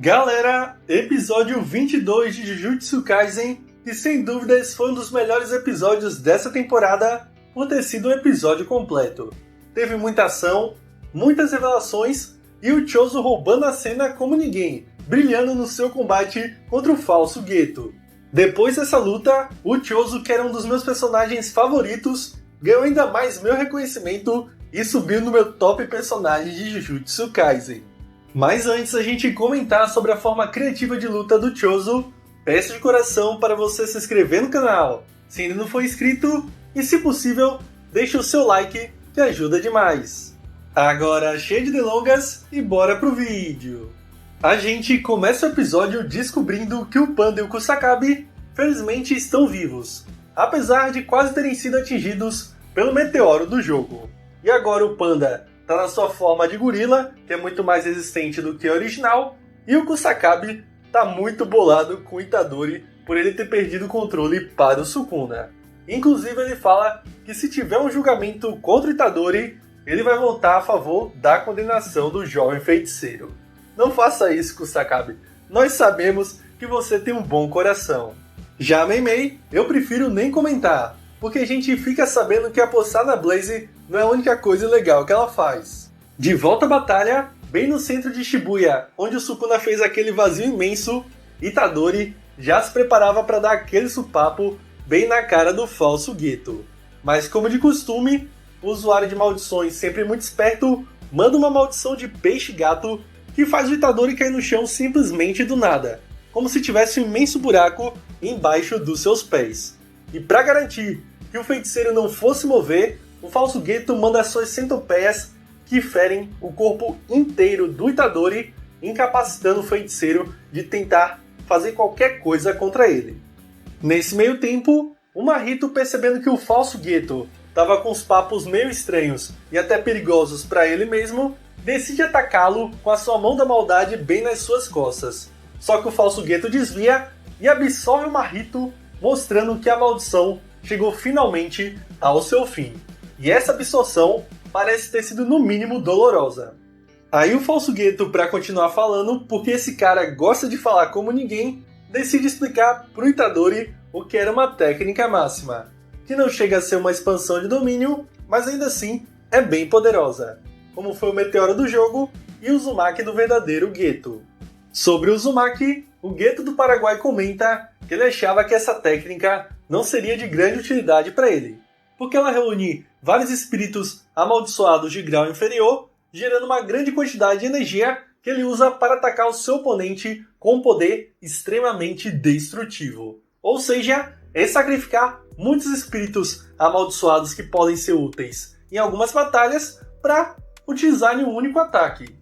Galera, episódio 22 de Jujutsu Kaisen, que sem dúvidas foi um dos melhores episódios dessa temporada por ter sido um episódio completo. Teve muita ação, muitas revelações e o Choso roubando a cena como ninguém, brilhando no seu combate contra o falso Geto. Depois dessa luta, o Choso, que era um dos meus personagens favoritos, ganhou ainda mais meu reconhecimento e subiu no meu top personagem de Jujutsu Kaisen. Mas antes da gente comentar sobre a forma criativa de luta do Choso, peço de coração para você se inscrever no canal, se ainda não for inscrito, e se possível, deixe o seu like, que ajuda demais. Agora, cheio de delongas, e bora pro vídeo! A gente começa o episódio descobrindo que o Panda e o Kusakabe, felizmente, estão vivos, apesar de quase terem sido atingidos pelo meteoro do jogo. E agora o Panda está na sua forma de gorila, que é muito mais resistente do que a original, e o Kusakabe está muito bolado com o Itadori por ele ter perdido o controle para o Sukuna. Inclusive ele fala que se tiver um julgamento contra o Itadori, ele vai votar a favor da condenação do jovem feiticeiro. Não faça isso, Kusakabe. Nós sabemos que você tem um bom coração. Já a Mei, eu prefiro nem comentar, porque a gente fica sabendo que apostar na Blaze não é a única coisa legal que ela faz. De volta à batalha, bem no centro de Shibuya, onde o Sukuna fez aquele vazio imenso, Itadori já se preparava para dar aquele supapo bem na cara do falso Geto. Mas como de costume, o usuário de maldições, sempre muito esperto, manda uma maldição de peixe-gato que faz o Itadori cair no chão simplesmente do nada, como se tivesse um imenso buraco embaixo dos seus pés. E para garantir que o feiticeiro não fosse mover, o falso Geto manda suas centopeias que ferem o corpo inteiro do Itadori, incapacitando o feiticeiro de tentar fazer qualquer coisa contra ele. Nesse meio tempo, o Mahito, percebendo que o falso Geto estava com os papos meio estranhos e até perigosos para ele mesmo, decide atacá-lo com a sua mão da maldade bem nas suas costas. Só que o falso Geto desvia e absorve o Mahito, mostrando que a maldição chegou finalmente ao seu fim. E essa absorção parece ter sido no mínimo dolorosa. Aí o falso Geto, para continuar falando, porque esse cara gosta de falar como ninguém, decide explicar pro Itadori o que era uma técnica máxima, que não chega a ser uma expansão de domínio, mas ainda assim é bem poderosa, como foi o meteoro do jogo e o Uzumaki do verdadeiro Geto. Sobre o Uzumaki, o Geto do Paraguai comenta que ele achava que essa técnica não seria de grande utilidade para ele, porque ela reúne vários espíritos amaldiçoados de grau inferior, gerando uma grande quantidade de energia que ele usa para atacar o seu oponente com um poder extremamente destrutivo. Ou seja, é sacrificar muitos espíritos amaldiçoados que podem ser úteis em algumas batalhas para utilizar em um único ataque.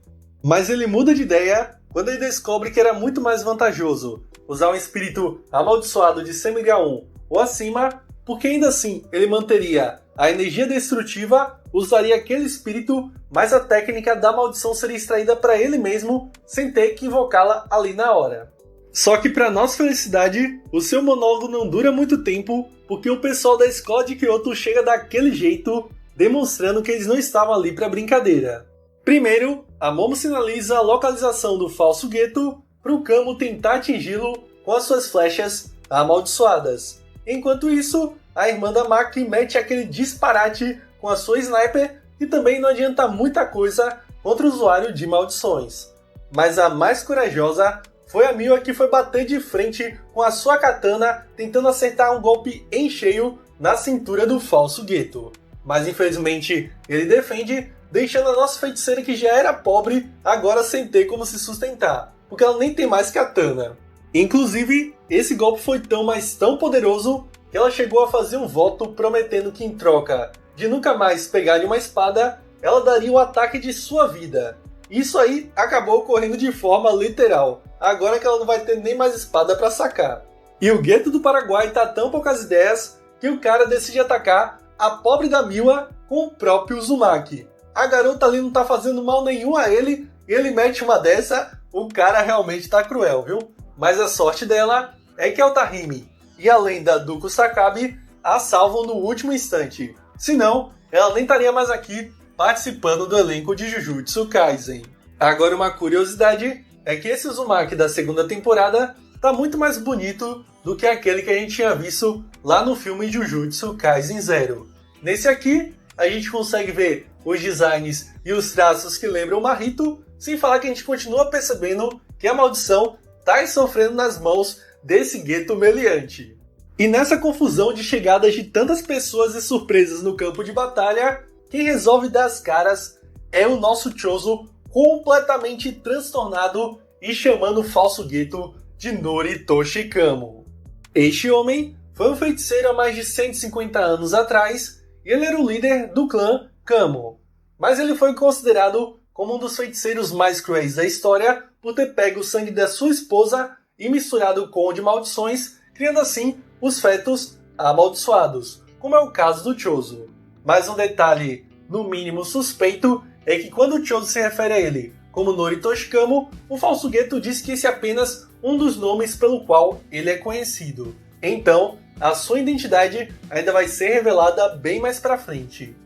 Mas ele muda de ideia quando ele descobre que era muito mais vantajoso usar um espírito amaldiçoado de semi-grau 1 ou acima, porque ainda assim ele manteria a energia destrutiva, usaria aquele espírito, mas a técnica da maldição seria extraída para ele mesmo, sem ter que invocá-la ali na hora. Só que para nossa felicidade, o seu monólogo não dura muito tempo, porque o pessoal da escola de Kyoto chega daquele jeito, demonstrando que eles não estavam ali para brincadeira. Primeiro, a Momo sinaliza a localização do falso Geto para o Kamo tentar atingi-lo com as suas flechas amaldiçoadas. Enquanto isso, a irmã da Maki mete aquele disparate com a sua sniper e também não adianta muita coisa contra o usuário de maldições. Mas a mais corajosa foi a Miwa, que foi bater de frente com a sua katana, tentando acertar um golpe em cheio na cintura do falso Geto. Mas infelizmente ele defende, deixando a nossa feiticeira, que já era pobre, agora sem ter como se sustentar, porque ela nem tem mais katana. Inclusive, esse golpe foi tão, mas tão poderoso que ela chegou a fazer um voto prometendo que em troca de nunca mais pegar uma espada, ela daria o ataque de sua vida. Isso aí acabou ocorrendo de forma literal, agora que ela não vai ter nem mais espada para sacar. E o Geto do Paraguai tá tão poucas ideias que o cara decide atacar a pobre da Miwa com o próprio Uzumaki. A garota ali não tá fazendo mal nenhum a ele, e ele mete uma dessa, o cara realmente tá cruel, viu? Mas a sorte dela é que a Otahime e a lenda do Kusakabe a salvam no último instante. Senão, ela nem estaria mais aqui participando do elenco de Jujutsu Kaisen. Agora uma curiosidade é que esse Uzumaki da segunda temporada tá muito mais bonito do que aquele que a gente tinha visto lá no filme Jujutsu Kaisen Zero. Nesse aqui, a gente consegue ver os designs e os traços que lembram o Mahito, sem falar que a gente continua percebendo que a maldição tá sofrendo nas mãos desse Geto meliante. E nessa confusão de chegadas de tantas pessoas e surpresas no campo de batalha, quem resolve dar as caras é o nosso Chozo, completamente transtornado e chamando o falso Geto de Noritoshi Kamo. Este homem foi um feiticeiro há mais de 150 anos atrás e ele era o líder do clã Kamo. Mas ele foi considerado como um dos feiticeiros mais cruéis da história por ter pego o sangue da sua esposa e misturado com o de maldições, criando assim os fetos amaldiçoados, como é o caso do Chozo. Mas um detalhe, no mínimo suspeito, é que quando o Chozo se refere a ele como Noritoshi Kamo, o falso Geto diz que esse é apenas um dos nomes pelo qual ele é conhecido. Então, a sua identidade ainda vai ser revelada bem mais pra frente.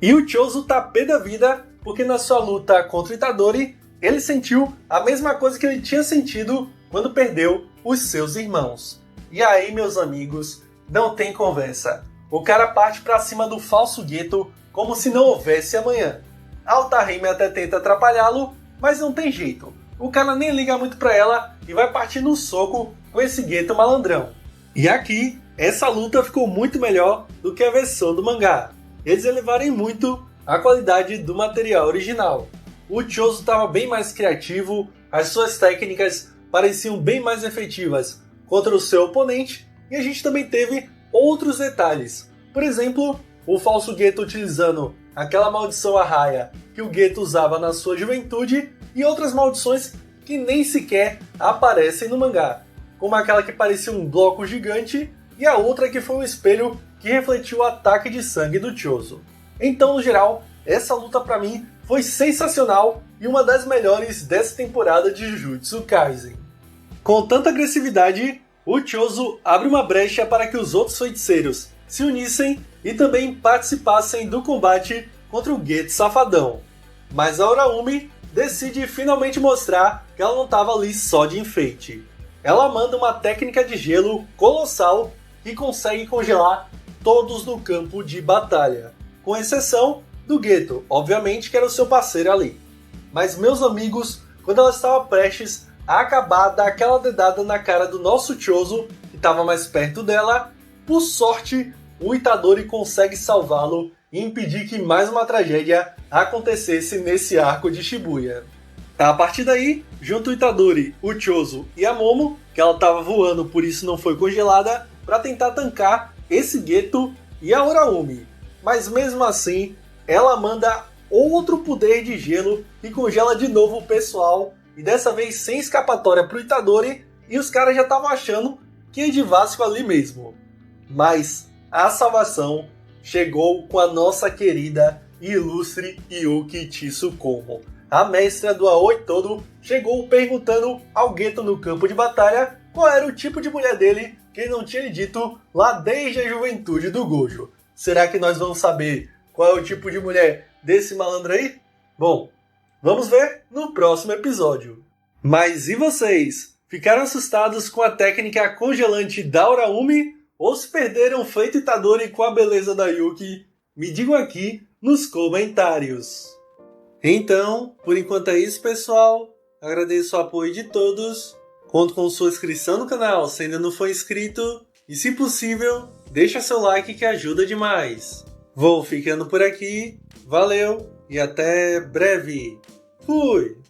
E o Chozo tá pé da vida porque na sua luta contra o Itadori, ele sentiu a mesma coisa que ele tinha sentido quando perdeu os seus irmãos. E aí, meus amigos, não tem conversa. O cara parte pra cima do falso Geto como se não houvesse amanhã. A Altairime até tenta atrapalhá-lo, mas não tem jeito. O cara nem liga muito pra ela e vai partir no soco com esse Geto malandrão. E aqui, essa luta ficou muito melhor do que a versão do mangá. Eles elevarem muito a qualidade do material original. O Chozo estava bem mais criativo, as suas técnicas pareciam bem mais efetivas contra o seu oponente, e a gente também teve outros detalhes. Por exemplo, o falso Geto utilizando aquela maldição arraia que o Geto usava na sua juventude e outras maldições que nem sequer aparecem no mangá, como aquela que parecia um bloco gigante e a outra que foi um espelho que refletiu o ataque de sangue do Chozo. Então, no geral, essa luta pra mim foi sensacional e uma das melhores dessa temporada de Jujutsu Kaisen. Com tanta agressividade, o Chozo abre uma brecha para que os outros feiticeiros se unissem e também participassem do combate contra o Geto safadão. Mas a Oraumi decide finalmente mostrar que ela não estava ali só de enfeite. Ela manda uma técnica de gelo colossal que consegue congelar todos no campo de batalha, com exceção do Geto, obviamente que era o seu parceiro ali. Mas meus amigos, quando ela estava prestes a acabar daquela dedada na cara do nosso Chozo, que estava mais perto dela, por sorte, o Itadori consegue salvá-lo e impedir que mais uma tragédia acontecesse nesse arco de Shibuya. A partir daí, junto o Itadori, o Chozo e a Momo, que ela estava voando, por isso não foi congelada, para tentar tancar esse Geto e a Oraumi. Mas mesmo assim, ela manda outro poder de gelo que congela de novo o pessoal, e dessa vez sem escapatória pro Itadori, e os caras já estavam achando que ia de Vasco ali mesmo. Mas a salvação chegou com a nossa querida e ilustre Yuki Tsukumo. A mestra do Aoi todo chegou perguntando ao Geto no campo de batalha qual era o tipo de mulher dele que ele não tinha lhe dito lá desde a juventude do Gojo. Será que nós vamos saber qual é o tipo de mulher desse malandro aí? Bom, vamos ver no próximo episódio. Mas e vocês? Ficaram assustados com a técnica congelante da Oraumi? Ou se perderam feito Itadori com a beleza da Yuki? Me digam aqui nos comentários. Então, por enquanto é isso, pessoal. Agradeço o apoio de todos. Conto com sua inscrição no canal se ainda não for inscrito. E se possível, deixa seu like que ajuda demais. Vou ficando por aqui. Valeu e até breve. Fui!